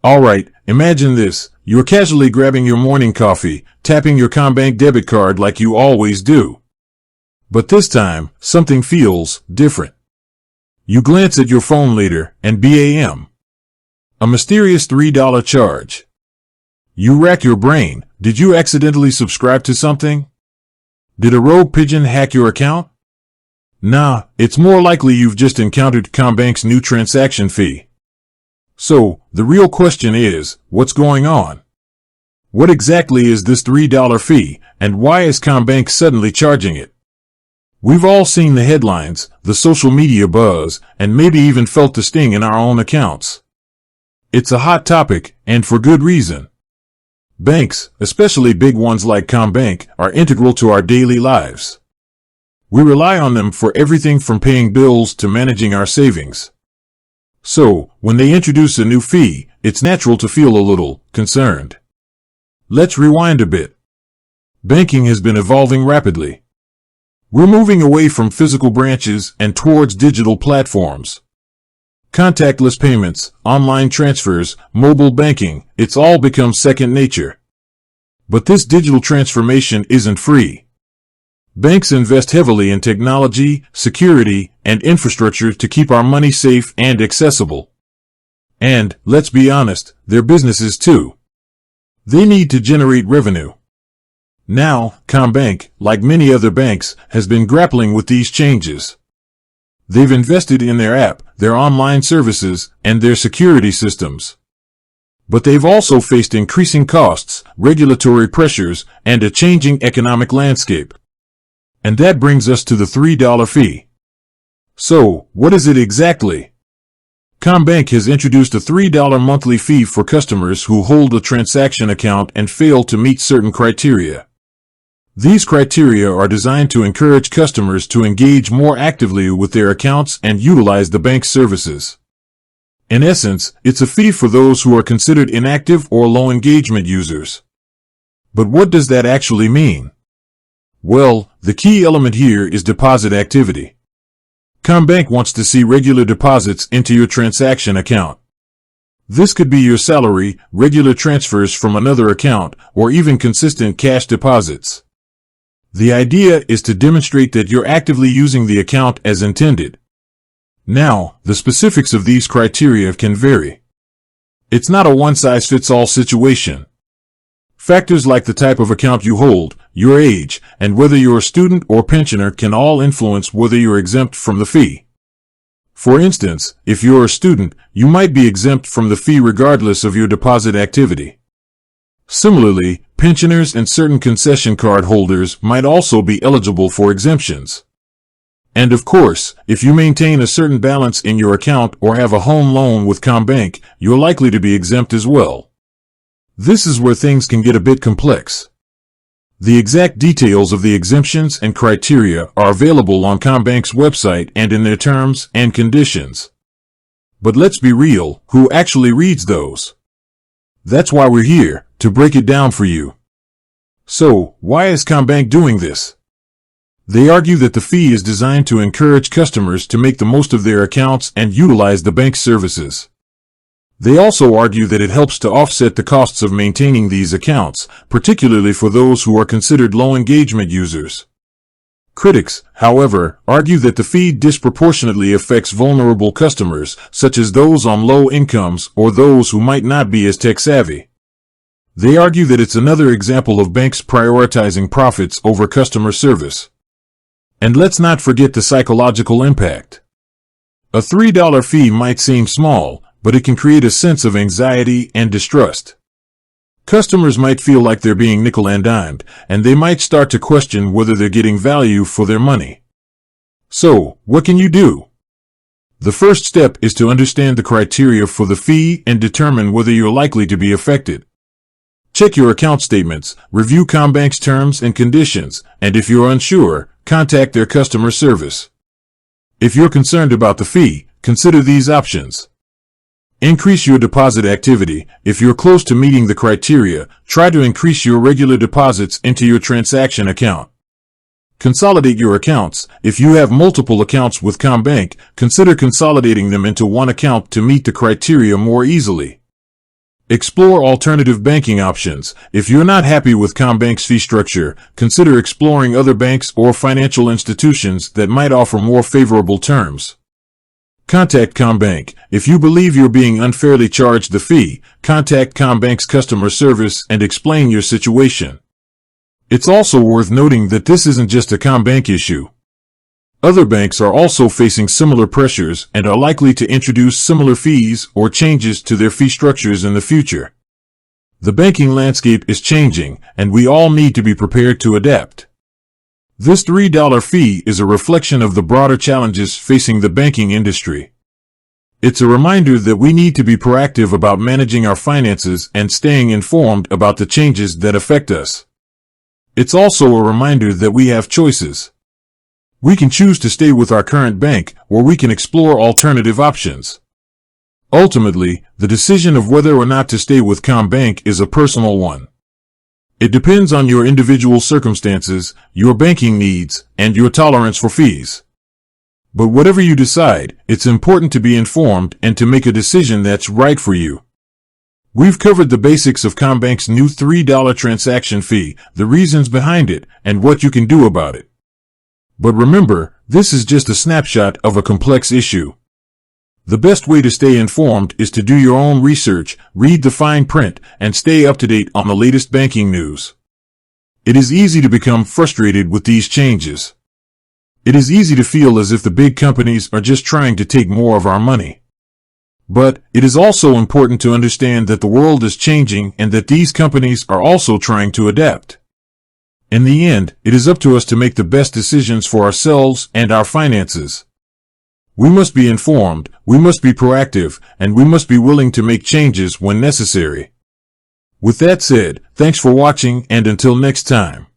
Alright, imagine this. You're casually grabbing your morning coffee, tapping your CommBank debit card like you always do. But this time, something feels different. You glance at your phone later, and bam! A mysterious $3 charge. You rack your brain. Did you accidentally subscribe to something? Did a rogue pigeon hack your account? Nah, it's more likely you've just encountered CommBank's new transaction fee. So, the real question is, what's going on? What exactly is this $3 fee, and why is CommBank suddenly charging it? We've all seen the headlines, the social media buzz, and maybe even felt the sting in our own accounts. It's a hot topic, and for good reason. Banks, especially big ones like CommBank, are integral to our daily lives. We rely on them for everything from paying bills to managing our savings. So, when they introduce a new fee, it's natural to feel a little concerned. Let's rewind a bit. Banking has been evolving rapidly. We're moving away from physical branches and towards digital platforms. Contactless payments, online transfers, mobile banking, it's all become second nature. But this digital transformation isn't free. Banks invest heavily in technology, security, and infrastructure to keep our money safe and accessible. And, let's be honest, they're businesses too. They need to generate revenue. Now, CommBank, like many other banks, has been grappling with these changes. They've invested in their app, their online services, and their security systems. But they've also faced increasing costs, regulatory pressures, and a changing economic landscape. And that brings us to the $3 fee. So, what is it exactly? CommBank has introduced a $3 monthly fee for customers who hold a transaction account and fail to meet certain criteria. These criteria are designed to encourage customers to engage more actively with their accounts and utilize the bank's services. In essence, it's a fee for those who are considered inactive or low engagement users. But what does that actually mean? Well, the key element here is deposit activity. CommBank wants to see regular deposits into your transaction account. This could be your salary, regular transfers from another account, or even consistent cash deposits. The idea is to demonstrate that you're actively using the account as intended. Now, the specifics of these criteria can vary. It's not a one-size-fits-all situation. Factors like the type of account you hold, your age, and whether you're a student or pensioner can all influence whether you're exempt from the fee. For instance, if you're a student, you might be exempt from the fee regardless of your deposit activity. Similarly, pensioners and certain concession card holders might also be eligible for exemptions. And of course, if you maintain a certain balance in your account or have a home loan with CommBank, you're likely to be exempt as well. This is where things can get a bit complex. The exact details of the exemptions and criteria are available on CommBank's website and in their terms and conditions. But let's be real, who actually reads those? That's why we're here, to break it down for you. So, why is CommBank doing this? They argue that the fee is designed to encourage customers to make the most of their accounts and utilize the bank's services. They also argue that it helps to offset the costs of maintaining these accounts, particularly for those who are considered low engagement users. Critics, however, argue that the fee disproportionately affects vulnerable customers, such as those on low incomes or those who might not be as tech-savvy. They argue that it's another example of banks prioritizing profits over customer service. And let's not forget the psychological impact. A $3 fee might seem small, but it can create a sense of anxiety and distrust. Customers might feel like they're being nickel and dimed, and they might start to question whether they're getting value for their money. So, what can you do? The first step is to understand the criteria for the fee and determine whether you're likely to be affected. Check your account statements, review CommBank's terms and conditions, and if you're unsure, contact their customer service. If you're concerned about the fee, consider these options. Increase your deposit activity. If you're close to meeting the criteria, try to increase your regular deposits into your transaction account. Consolidate your accounts. If you have multiple accounts with CommBank, consider consolidating them into one account to meet the criteria more easily. Explore alternative banking options. If you're not happy with CommBank's fee structure, consider exploring other banks or financial institutions that might offer more favorable terms. Contact CommBank. If you believe you're being unfairly charged the fee, contact CommBank's customer service and explain your situation. It's also worth noting that this isn't just a CommBank issue. Other banks are also facing similar pressures and are likely to introduce similar fees or changes to their fee structures in the future. The banking landscape is changing, and we all need to be prepared to adapt. This $3 fee is a reflection of the broader challenges facing the banking industry. It's a reminder that we need to be proactive about managing our finances and staying informed about the changes that affect us. It's also a reminder that we have choices. We can choose to stay with our current bank, or we can explore alternative options. Ultimately, the decision of whether or not to stay with CommBank is a personal one. It depends on your individual circumstances, your banking needs, and your tolerance for fees. But whatever you decide, it's important to be informed and to make a decision that's right for you. We've covered the basics of CommBank's new $3 transaction fee, the reasons behind it, and what you can do about it. But remember, this is just a snapshot of a complex issue. The best way to stay informed is to do your own research, read the fine print, and stay up to date on the latest banking news. It is easy to become frustrated with these changes. It is easy to feel as if the big companies are just trying to take more of our money. But it is also important to understand that the world is changing and that these companies are also trying to adapt. In the end, it is up to us to make the best decisions for ourselves and our finances. We must be informed, we must be proactive, and we must be willing to make changes when necessary. With that said, thanks for watching, and until next time.